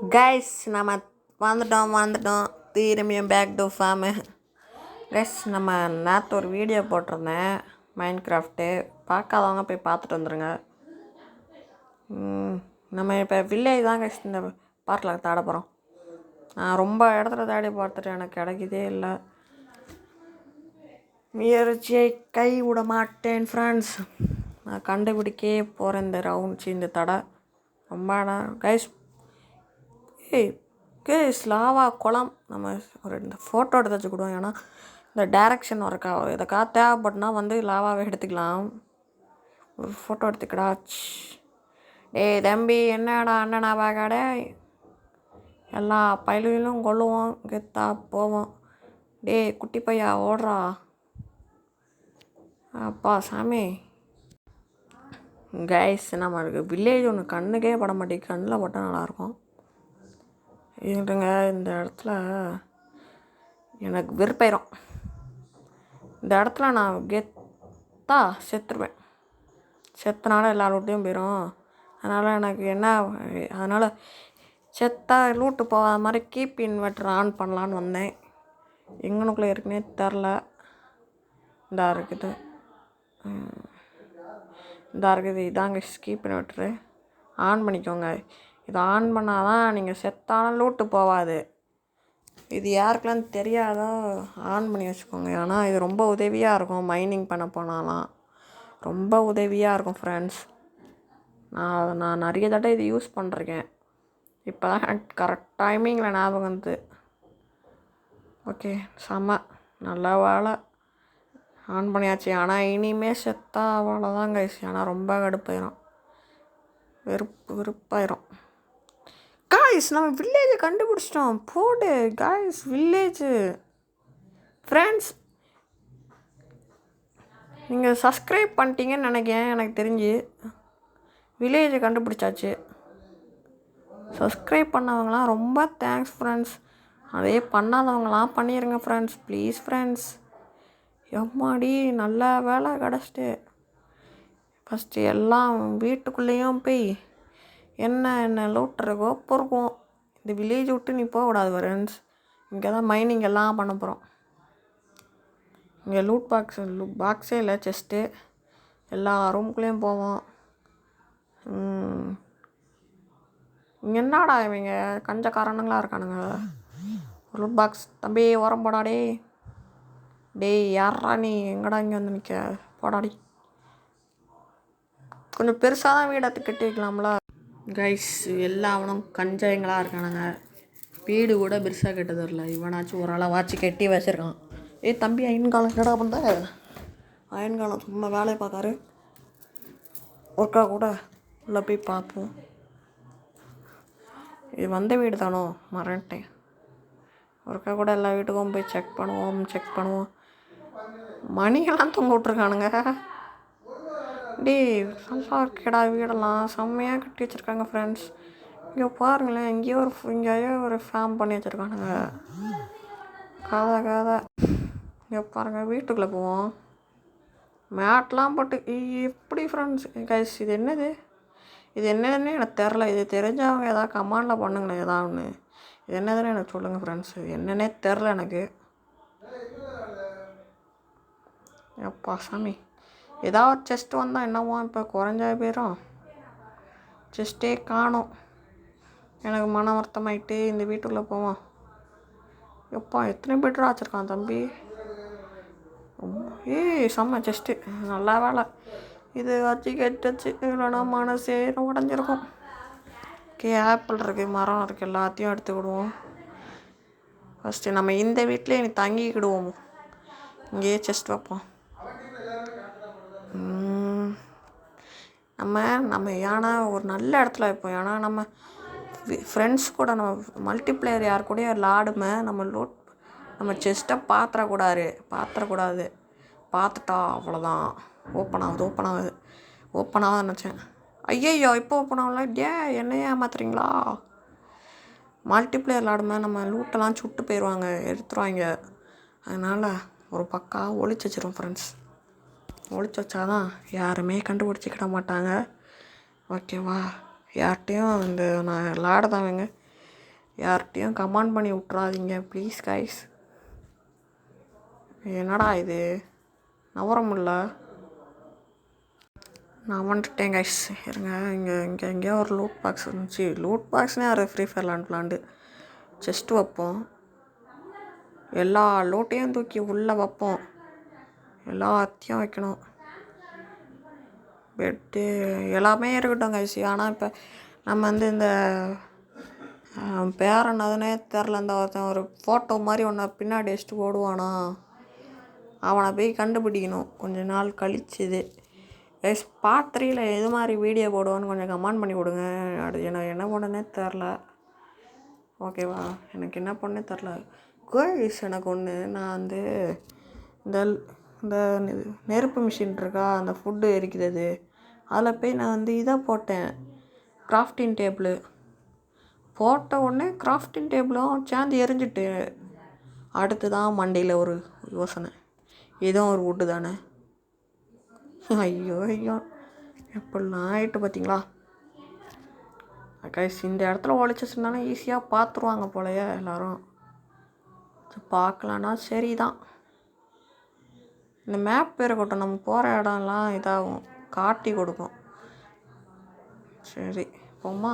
Guys நம்ம வந்துட்டோம் திரும்பியும் பேக் டு ஃபார்மு. கைஸ் நம்ம நேற்று ஒரு வீடியோ போட்டிருந்தேன் மைண்ட் கிராஃப்ட்டு, பார்க்காதவங்க போய் பார்த்துட்டு வந்துடுங்க. நம்ம இப்போ வில்லேஜ் தான் கைஸ் இந்த பார்க்கில் தேட போகிறோம். நான் ரொம்ப இடத்துல தேடி பார்த்துட்டு எனக்கு கிடைக்கதே இல்லை. முயற்சியை கை விட மாட்டேன் ஃப்ரெண்ட்ஸ். நான் கண்டுபிடிக்கே போகிறேன் இந்த ரவுண்ட்ஸ், இந்த தடை ரொம்ப கைஸ். கேஸ் லாவா குளம் நம்ம ஒரு இந்த ஃபோட்டோ எடுத்து வச்சுக்கிடுவோம். ஏன்னா இந்த டைரக்ஷன் ஒர்க்கா இதுக்கா தேவைப்பட்டுனா வந்து லாவாவே எடுத்துக்கலாம். ஒரு ஃபோட்டோ எடுத்துக்கடா. டேய் தம்பி, என்னடா அண்ணனா பாக்காடே, எல்லா பயிலும் கொள்ளுவோம், கெத்தா போவோம். டேய் குட்டி பையா ஓடுறா. அப்பா சாமி. கைஸ் நம்மளுக்கு வில்லேஜ் ஒன்று கண்ணுக்கே பட மாட்டேங்குது, கண்ணில் பட்டால் நல்லாயிருக்கும். இதுங்க இந்த இடத்துல எனக்கு வெறுப்பாயிரும். இந்த இடத்துல நான் கெத்தா செத்துருவேன். செத்தனால எல்லா லூட்டையும் போயிடும். அதனால் எனக்கு அதனால் செத்தா லூட்டு போகாத மாதிரி கீப் இன்வெர்டர் ஆன் பண்ணலான்னு வந்தேன். எங்கனுக்குள்ளே இருக்குன்னே தெரில. இதாக இருக்குது இதாங்க கீப் இன்வெர்டரு ஆன் பண்ணிக்கோங்க. இதை ஆன் பண்ணால் தான் நீங்கள் செத்தாலும் லூட்டு போகாது. இது யாருக்கெல்லாம் தெரியாதோ ஆன் பண்ணி வச்சுக்கோங்க. ஏன்னா இது ரொம்ப உதவியாக இருக்கும். மைனிங் பண்ண போனாலாம் ரொம்ப உதவியாக இருக்கும் ஃப்ரெண்ட்ஸ். நான் நிறைய தடவை இது யூஸ் பண்ணிருக்கேன். இப்போ தான் கரெக்ட் டைமிங்கில் ஞாபகம் வந்து. ஓகே செம்ம நல்ல வேலை ஆன் பண்ணியாச்சு. ஆனால் இனிமேல் செத்தா அவ்வளோதான் கைஸ். ஏன்னா ரொம்ப கடுப்பாயிரும், வெறுப்பாயிரும். காய்ஸ் நம்ம வில்லேஜை கண்டுபிடிச்சிட்டோம். போடு காய்ஸ் வில்லேஜு. ஃப்ரெண்ட்ஸ் நீங்கள் சப்ஸ்கிரைப் பண்ணிட்டீங்கன்னு நினைக்கிறேன். எனக்கு தெரிஞ்சு வில்லேஜை கண்டுபிடிச்சாச்சு. சப்ஸ்கிரைப் பண்ணவங்களாம் ரொம்ப தேங்க்ஸ் ஃப்ரெண்ட்ஸ். அதே பண்ணாதவங்களாம் பண்ணிடுங்க ஃப்ரெண்ட்ஸ், ப்ளீஸ் ஃப்ரெண்ட்ஸ். எம்மாடி நல்ல வேலை கிடச்சிட்டு. ஃபஸ்ட்டு எல்லாம் வீட்டுக்குள்ளேயும் போய் என்ன லூட்டுருக்கோ பொறுக்குவோம். இந்த வில்லேஜ் விட்டு நீ போகக்கூடாது ஃப்ரெண்ட்ஸ். இங்கே தான் மைனிங் எல்லாம் பண்ண போகிறோம். இங்கே லூட் பாக்ஸே இல்லை, செஸ்ட்டு. எல்லா ரூமுக்குள்ளேயும் போவோம். இங்கே என்னடா இவங்க கஞ்சக்காரனுங்களாக இருக்கானுங்க. லூட் பாக்ஸ் தம்பி உரம் போடாடே. டேய் யாரா நீ, எங்கடா இங்கே வந்து நிற்க, போடாடி. கொஞ்சம் பெருசாக தான் வீடை கட்டி வைக்கலாம்ல கைஸ். எல்லாவனும் கஞ்சங்களாக இருக்கானுங்க. வீடு கூட பெருசாக கெட்டது இல்லை. இவனாச்சும் ஒரு ஆளாக வாட்சி கட்டி வச்சுருக்கான். தம்பி அயன்காலம் என்னடா பண்ண. அயன்காலம் சும்மா வேலையை பார்க்காரு. ஒர்க்கா கூட உள்ளே போய் பார்ப்போம். இது வந்த வீடு தானோ, மறந்துட்டேன். ஒர்க்கா கூட எல்லா வீட்டுக்கும் போய் செக் பண்ணுவோம். மணிகள்லாம் தொங்க விட்ருக்கானுங்க. நல்லா இருக்கேடா வீடெல்லாம் செம்மையாக கட்டி வச்சுருக்காங்க ஃப்ரெண்ட்ஸ். இங்கே பாருங்களேன், இங்கேயோ ஒரு ஃபேம் பண்ணி வச்சுருக்கானுங்க. கதை இங்கே பாருங்கள். வீட்டுக்குள்ளே போவோம். மேட்லாம் போட்டு எப்படி ஃப்ரெண்ட்ஸ். கைஸ் இது என்னதுன்னு எனக்கு தெரில. இது தெரிஞ்சவங்க எதாவது கமெண்டில் பண்ணுங்களேன் ஏதாவது ஒன்று. இது என்னதுன்னு எனக்கு சொல்லுங்கள் ஃப்ரெண்ட்ஸ். இது என்னன்னே தெரில எனக்கு. எப்பா சாமி. ஏதாவது செஸ்ட் வந்தால் என்னவோ இப்போ குறைஞ்சா போயிடும். செஸ்ட்டே காணும். எனக்கு மன வருத்தமாயிட்டு இந்த வீட்டுக்குள்ளே போவோம். எப்பா எத்தனை பெட்ரா வச்சுருக்கான் தம்பி. செம்ம செஸ்ட்டு, நல்லா வேலை. இது வச்சு கெட்டுச்சு, இல்லைனா மனசே உடஞ்சிருக்கும். ஆப்பிள் இருக்குது, மரம் இருக்குது, எல்லாத்தையும் எடுத்துக்கிடுவோம். ஃபஸ்ட்டு நம்ம இந்த வீட்டிலே தங்கிக்கிடுவோம். இங்கேயே செஸ்ட் வைப்போம். நம்ம ஏன்னா ஒரு நல்ல இடத்துல வைப்போம். ஏன்னா நம்ம ஃப்ரெண்ட்ஸ் கூட நம்ம மல்டிப்ளேயர் யார் கூட விளாடுமே நம்ம செஸ்ட்டை பாத்திரக்கூடாது. பார்த்துட்டா அவ்வளோதான். ஓப்பன் ஆகுது நினச்சேன். ஐயோ இப்போ ஓப்பன் ஆகல. என்னையே ஏமாத்துறீங்களா. மல்டிப்ளேயர் விளாடுமே நம்ம லூட்டெல்லாம் சுட்டு போயிடுவாங்க, எடுத்துருவாங்க. அதனால் ஒரு பக்கம் ஒளிச்சு வச்சிருவோம் ஃப்ரெண்ட்ஸ். ஒளிச்சு வச்சாதான் யாருமே கண்டுபிடிச்சிக்கிட மாட்டாங்க. ஓகேவா. யார்கிட்டையும் நான் விளாடுதாங்க யார்கிட்டையும் கமெண்ட் பண்ணி விட்றாதீங்க ப்ளீஸ் கைஸ். என்னடா இது நவர முடியல. நான் வந்துட்டேன் கைஸ். இருங்க, இங்கே எங்கேயோ ஒரு லூட் பாக்ஸ் இருந்துச்சு. லூட் பாக்ஸ்னே ஒரு ஃப்ரீ ஃபயர் விளாண்டு செஸ்ட்டு வைப்போம். எல்லா லூட்டையும் தூக்கி உள்ளே வைப்போம். எல்லாத்தையும் வைக்கணும். பெட்டு எல்லாமே இருக்கட்டும் கைஸ். ஆனால் இப்போ நம்ம இந்த பேர் என்னதுன்னே தெரில. இந்த ஒருத்தன் ஒரு ஃபோட்டோ மாதிரி ஒன்று பின்னாடி வச்சுட்டு ஓடுவானா, அவனை போய் கண்டுபிடிக்கணும் கொஞ்ச நாள் கழிச்சுது. கைஸ் பார்ட் 3ல் எது மாதிரி வீடியோ போடுவான்னு கொஞ்சம் கமெண்ட் பண்ணி கொடுங்க. அது எனக்கு என்ன பண்ணனே தெரில. ஓகேவா, எனக்கு என்ன பண்ணே தெரில கைஸ். எனக்கு ஒன்று, நான் இந்த இந்த நெருப்பு மிஷின் இருக்கா, அந்த ஃபுட்டு எரிக்கிறது, அதில் போய் நான் இதை போட்டேன், கிராஃப்டிங் டேபிள் போட்ட உடனே கிராஃப்டிங் டேபிளும் சேர்ந்து எரிஞ்சிட்டு. அடுத்து தான் மண்டையில் ஒரு யோசனை, இதுவும் ஒரு வுட்டு தானே. ஐயோ ஐயோ எப்படிலாம் ஆகிட்டு பார்த்தீங்களா கைஸ். இந்த இடத்துல ஒழிச்சிச்சுனாலே ஈஸியாக பார்த்துருவாங்க போலையே எல்லோரும். பார்க்கலான்னா சரி தான். இந்த மேப் இருக்கட்டும், நம்ம போகிற இடம்லாம் இதாகும், காட்டி கொடுக்கும். சரி போமா.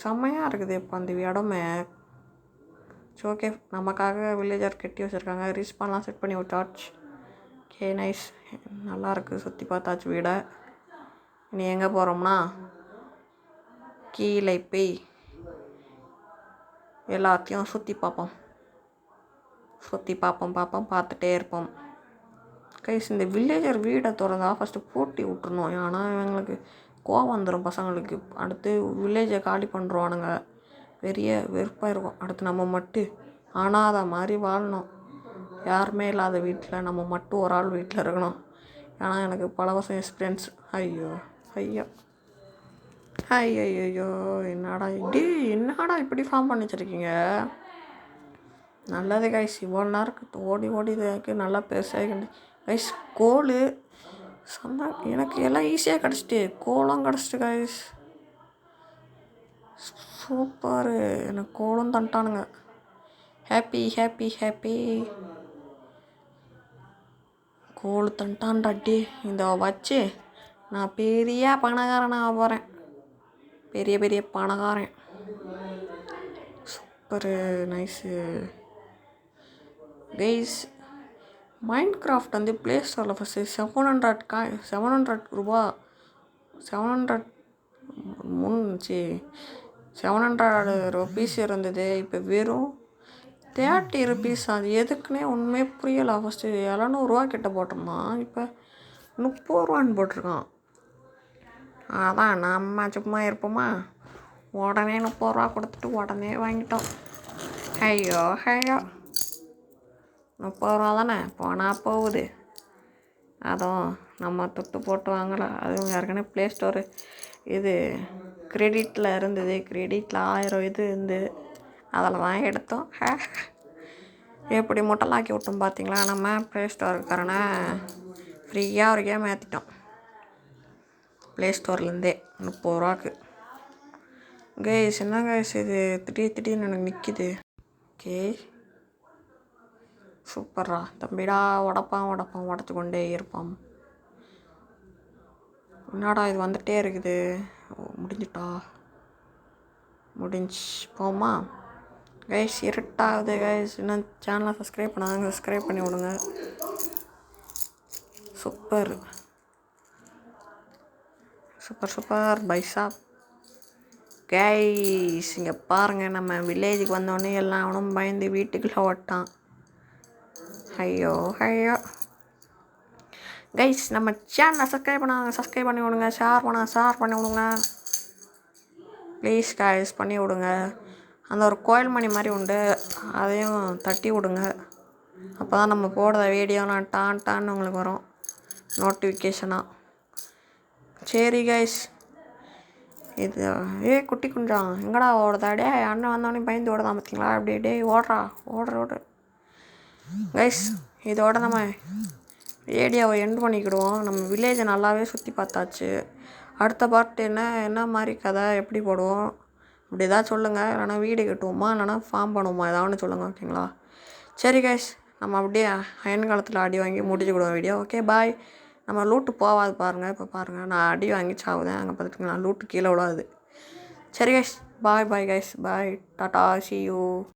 செம்மையாக இருக்குது இப்போ அந்த இடமே. சரி ஓகே, நமக்காக வில்லேஜர் கட்டி வச்சுருக்காங்க. ரீஸ்பான்லாம் செட் பண்ணி விட்டாச்சு. ஓகே நைஸ், நல்லாயிருக்கு. சுற்றி பார்த்தாச்சு வீடை. இனி எங்கே போகிறோம்னா கீழே போய் எல்லாத்தையும் சுற்றி பார்ப்போம் பார்த்துட்டே இருப்போம் கைஸ். இந்த வில்லேஜர் வீடை திறந்தா ஃபஸ்ட்டு பூட்டி விட்டுருணும். ஏன்னா இவங்களுக்கு கோவம் வந்துடும் பசங்களுக்கு. அடுத்து வில்லேஜை காலி பண்ணுறானுங்க, பெரிய வெறுப்பாக இருக்கும். அடுத்து நம்ம மட்டும் அனாத மாதிரி வாழணும். யாருமே இல்லாத வீட்டில் நம்ம மட்டும் ஒரு ஆள் வீட்டில் இருக்கணும். ஏன்னா எனக்கு பல வருஷம் எக்ஸ்பீரியன்ஸ். ஐயோ ஐயோ ஐயோ என்னடா இப்படி ஃபார்ம் பண்ணி வச்சுருக்கீங்க. நல்லது கைஸ். இவ்வளோ நேரம் ஓடி இதுக்கு நல்லா பெருசாக கைஸ். கோல் எனக்கு எல்லாம் ஈஸியாக கிடச்சிட்டு, கோலம் கிடச்சிட்டு கைஸ். சூப்பரு, எனக்கு கோலம் தண்டானுங்க. ஹாப்பி கோல் தண்டான்டாட்டி. இந்த வச்சு நான் பெரிய பணக்காரனாக போகிறேன். பெரிய பணக்காரன். Super nice guys. Mind craft play ஸ்டோரில் ஃபஸ்ட்டு 700 ரூபா 700 ருபீஸ் இருந்தது. இப்போ வெறும் 30 ருபீஸ். அது எதுக்குன்னே ஒன்றுமே புரியலை. ஃபஸ்ட்டு 700 கிட்ட போட்டிருந்தான், இப்போ 30 ரூபான்னு போட்டிருக்கான். அதான் நம்ம சும்மா இருப்போமா, உடனே 30 ரூபா கொடுத்துட்டு உடனே வாங்கிட்டோம். ஐயோ 30 ரூபா தானே போனால் போகுது. அதுவும் நம்ம தொட்டு போட்டு வாங்கலை. அதுவும் ஏற்கனவே ப்ளே ஸ்டோரு இது கிரெடிட்டில் இருந்தது. கிரெடிட்டில் 1000 இது இருந்து அதில் தான் எடுத்தோம். எப்படி முட்டலாக்கி விட்டோம் பார்த்தீங்களா. நம்ம ப்ளே ஸ்டோருக்காரனை ஃப்ரீயாக ஒரு கேம் ஏற்றிட்டோம் ப்ளே ஸ்டோர்லேருந்தே 30 ரூபாக்கு. கைஸ் என்ன கைஸ் இது திடீர்னு எனக்கு நிற்கிது. ஓகே சூப்பர்ரா தம்பிடா. உடச்சு கொண்டே இருப்பான். என்னடா இது வந்துகிட்டே இருக்குது. முடிஞ்சு போமா கைஸ். இருட்டாகுது கைஸ். இன்னும் சேனலை சப்ஸ்கிரைப் பண்ணாங்க, சப்ஸ்கிரைப் பண்ணி விடுங்க. Super பைசாப் guys. இங்கே பாருங்கள், நம்ம வில்லேஜுக்கு வந்தோடனே எல்லாம் அவனும் பயந்து வீட்டுக்குள்ளே ஓட்டான். ஐயோ கைஸ். நம்ம சேனலை சப்ஸ்கிரைப் பண்ணி விடுங்க. ஷேர் பண்ணி விடுங்க ப்ளீஸ் கைஸ். பண்ணி விடுங்க. அந்த ஒரு கோயில் மணி மாதிரி உண்டு, அதையும் தட்டி விடுங்க. அப்போ தான் நம்ம போடுற வீடியோலாம் டான்னு உங்களுக்கு வரும் நோட்டிஃபிகேஷனாக. சரி கைஸ். இது குட்டி குஞ்சான் எங்கடா ஓடுதாடே. அண்ணன் வந்தோடனே பயந்து ஓடுதான் பார்த்தீங்களா. அப்படியே ஓடுறா ஓடுற கைஸ். இதோட நம்ம ஏரியாவை எண்ட் பண்ணிக்கிடுவோம். நம்ம வில்லேஜை நல்லாவே சுற்றி பார்த்தாச்சு. அடுத்த பார்ட் என்ன மாதிரி கதை எப்படி போடுவோம் இப்படி ஏதாவது சொல்லுங்கள். இல்லைனா வீடு கட்டுவோமா இல்லைனா ஃபார்ம் பண்ணுவோமா ஏதாவது ஒன்று சொல்லுங்கள். ஓகேங்களா? சரி கைஸ், நம்ம அப்படியே அயன் காலத்தில் அடி வாங்கி முடிச்சுக்கிடுவோம் வீடியோ. Okay bye. நம்ம லூட்டு போகாது பாருங்கள். இப்போ பாருங்கள், நான் அடி வாங்கி சாவுதேன். அங்கே பார்த்துட்டுங்களா லூட்டு கீழே விடாது. சரி guys, bye guys, bye, tata, C you.